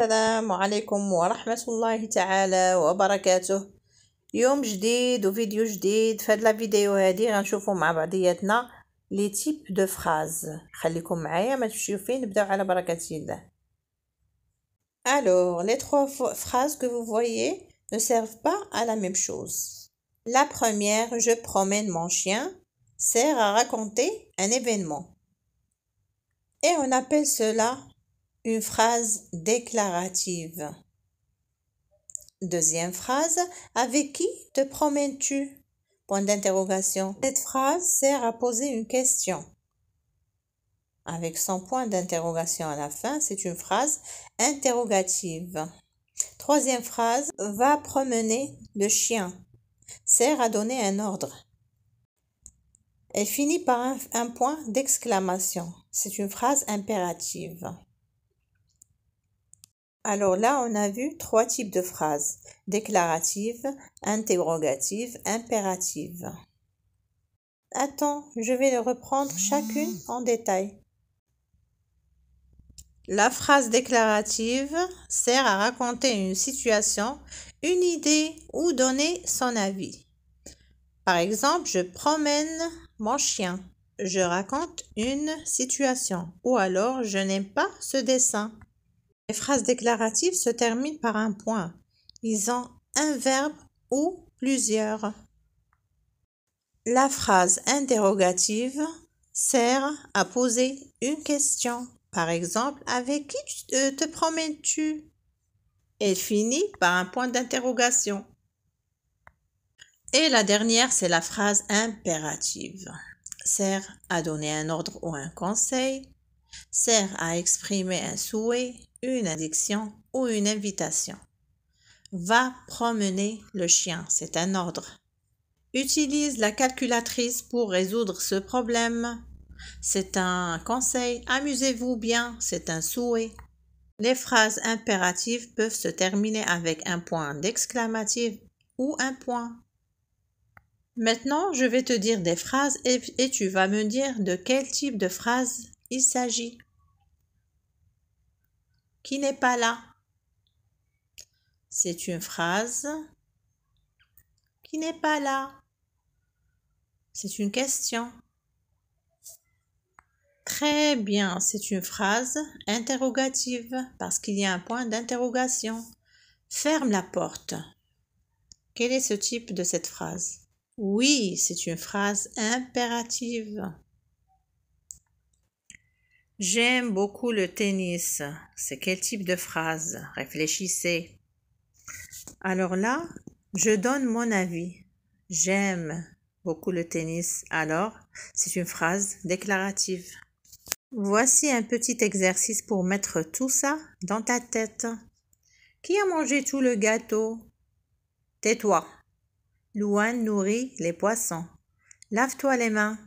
السلام عليكم ورحمة الله تعالى وبركاته. يوم جديد وفيديو جديد. في هاد لا فيديو هادي غنشوفو مع بعضياتنا لي تيب دو فراز. خليكم معايا ما تمشيو فين، نبداو على بركة الله. Alors, les trois phrases que vous voyez ne servent pas à la même chose. La première, je promène mon chien, sert à raconter un événement. Et on appelle cela une phrase déclarative. Deuxième phrase, avec qui te promènes-tu? Point d'interrogation. Cette phrase sert à poser une question. Avec son point d'interrogation à la fin, c'est une phrase interrogative. Troisième phrase, va promener le chien. Sert à donner un ordre. Elle finit par un point d'exclamation. C'est une phrase impérative. Alors là, on a vu trois types de phrases. Déclarative, interrogative, impérative. Attends, je vais les reprendre chacune en détail. La phrase déclarative sert à raconter une situation, une idée ou donner son avis. Par exemple, je promène mon chien. Je raconte une situation. Ou alors, je n'aime pas ce dessin. Les phrases déclaratives se terminent par un point. Ils ont un verbe ou plusieurs. La phrase interrogative sert à poser une question. Par exemple, avec qui te promènes-tu? Elle finit par un point d'interrogation. Et la dernière, c'est la phrase impérative. Sert à donner un ordre ou un conseil. Sert à exprimer un souhait, une addiction ou une invitation. Va promener le chien, c'est un ordre. Utilise la calculatrice pour résoudre ce problème. C'est un conseil. Amusez-vous bien, c'est un souhait. Les phrases impératives peuvent se terminer avec un point d'exclamatif ou un point. Maintenant, je vais te dire des phrases et tu vas me dire de quel type de phrase il s'agit. Qui n'est pas là? C'est une phrase qui n'est pas là. C'est une question. Très bien, c'est une phrase interrogative parce qu'il y a un point d'interrogation. Ferme la porte. Quel est ce type de cette phrase? Oui, c'est une phrase impérative. J'aime beaucoup le tennis. C'est quel type de phrase? Réfléchissez. Alors là, je donne mon avis. J'aime beaucoup le tennis. Alors, c'est une phrase déclarative. Voici un petit exercice pour mettre tout ça dans ta tête. Qui a mangé tout le gâteau? Tais-toi. Louane nourrit les poissons. Lave-toi les mains.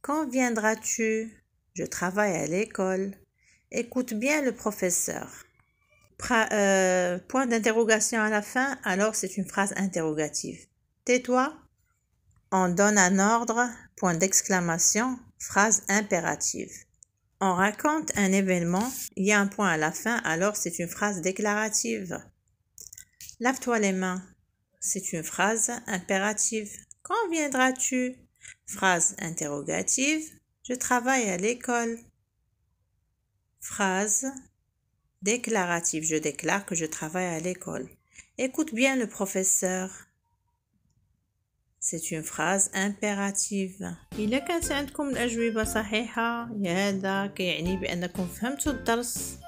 Quand viendras-tu? Je travaille à l'école. Écoute bien le professeur. Point d'interrogation à la fin, alors c'est une phrase interrogative. Tais-toi. On donne un ordre, point d'exclamation, phrase impérative. On raconte un événement, il y a un point à la fin, alors c'est une phrase déclarative. Lave-toi les mains, c'est une phrase impérative. Quand viendras-tu? Phrase interrogative. Je travaille à l'école. Phrase déclarative. Je déclare que je travaille à l'école. Écoute bien le professeur. C'est une phrase impérative. إذا كانت عندكم الأجوبة صحيحة هذا كيعني بأنكم فهمتوا الدرس.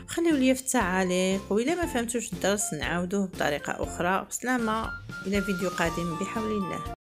خليوا لي في التعاليق، وإذا ما فهمتوش الدرس نعاودوه بطريقة أخرى. بسلامة، إلى فيديو قادم بحول الله.